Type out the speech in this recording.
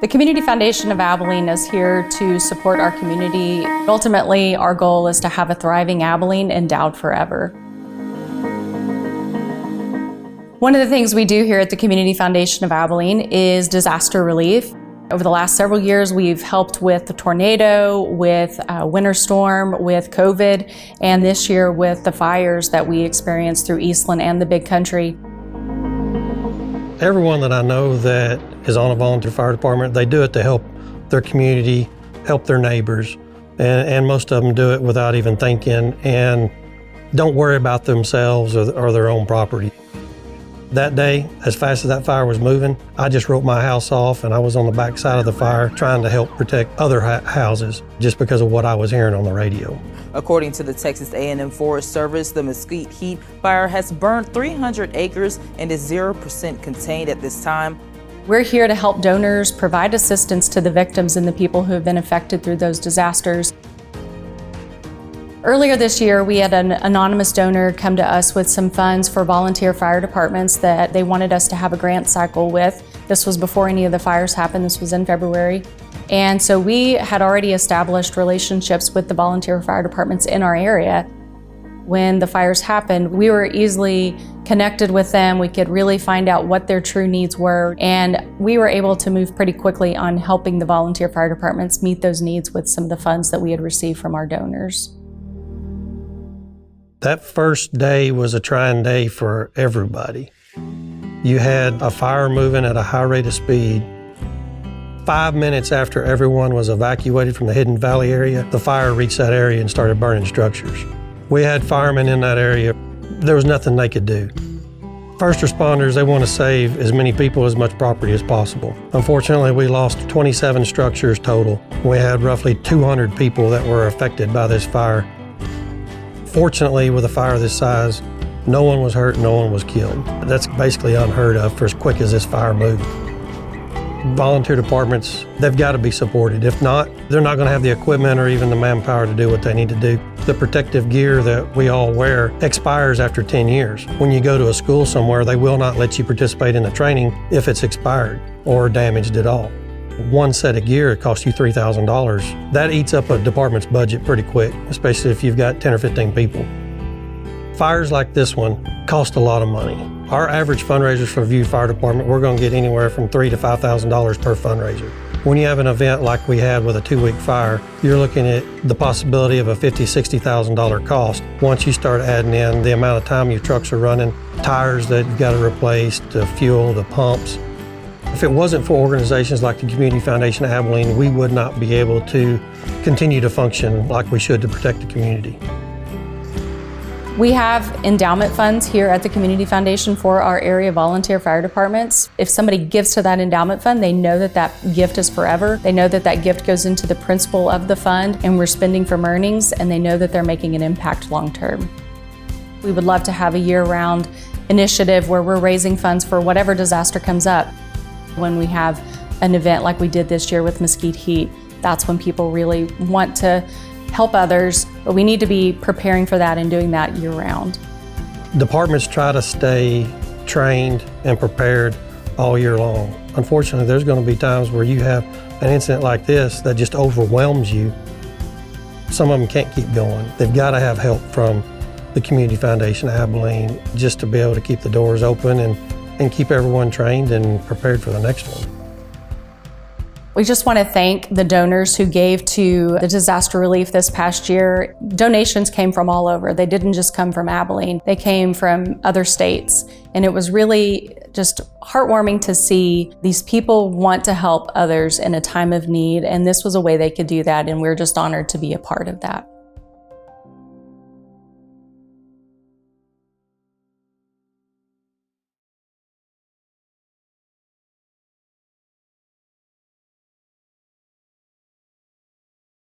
The Community Foundation of Abilene is here to support our community. Ultimately, our goal is to have a thriving Abilene endowed forever. One of the things we do here at the Community Foundation of Abilene is disaster relief. Over the last several years, we've helped with the tornado, with winter storm, with COVID, and this year with the fires that we experienced through Eastland and the Big Country. Everyone that I know that is on a volunteer fire department, they do it to help their community, help their neighbors, and most of them do it without even thinking and don't worry about themselves or their own property. That day, as fast as that fire was moving, I just wrote my house off and I was on the back side of the fire trying to help protect other houses just because of what I was hearing on the radio. According to the Texas A&M Forest Service, the Mesquite Heat fire has burned 300 acres and is 0% contained at this time. We're here to help donors provide assistance to the victims and the people who have been affected through those disasters. Earlier this year, we had an anonymous donor come to us with some funds for volunteer fire departments that they wanted us to have a grant cycle with. This was before any of the fires happened. This was in February. And so we had already established relationships with the volunteer fire departments in our area. When the fires happened, we were easily connected with them. We could really find out what their true needs were. And we were able to move pretty quickly on helping the volunteer fire departments meet those needs with some of the funds that we had received from our donors. That first day was a trying day for everybody. You had a fire moving at a high rate of speed. 5 minutes after everyone was evacuated from the Hidden Valley area, the fire reached that area and started burning structures. We had firemen in that area. There was nothing they could do. First responders, they want to save as many people, as much property as possible. Unfortunately, we lost 27 structures total. We had roughly 200 people that were affected by this fire. Fortunately, with a fire this size, no one was hurt, no one was killed. That's basically unheard of for as quick as this fire moved. Volunteer departments, they've got to be supported. If not, they're not going to have the equipment or even the manpower to do what they need to do. The protective gear that we all wear expires after 10 years. When you go to a school somewhere, they will not let you participate in the training if it's expired or damaged at all. One set of gear, it costs you $3,000. That eats up a department's budget pretty quick, especially if you've got 10 or 15 people. Fires like this one cost a lot of money. Our average fundraisers for View Fire Department, we're going to get anywhere from $3,000 to $5,000 per fundraiser. When you have an event like we had with a 2-week fire, you're looking at the possibility of a $50,000, $60,000 cost. Once you start adding in the amount of time your trucks are running, tires that you've got to replace, the fuel, the pumps. If it wasn't for organizations like the Community Foundation of Abilene, we would not be able to continue to function like we should to protect the community. We have endowment funds here at the Community Foundation for our area volunteer fire departments. If somebody gives to that endowment fund, they know that that gift is forever. They know that that gift goes into the principal of the fund and we're spending from earnings, and they know that they're making an impact long term. We would love to have a year-round initiative where we're raising funds for whatever disaster comes up. When we have an event like we did this year with Mesquite Heat, that's when people really want to help others, but we need to be preparing for that and doing that year-round. Departments try to stay trained and prepared all year long. Unfortunately, there's going to be times where you have an incident like this that just overwhelms you. Some of them can't keep going. They've got to have help from the Community Foundation of Abilene just to be able to keep the doors open and keep everyone trained and prepared for the next one. We just want to thank the donors who gave to the disaster relief this past year. Donations came from all over. They didn't just come from Abilene. They came from other states. And it was really just heartwarming to see these people want to help others in a time of need. And this was a way they could do that. And we're just honored to be a part of that.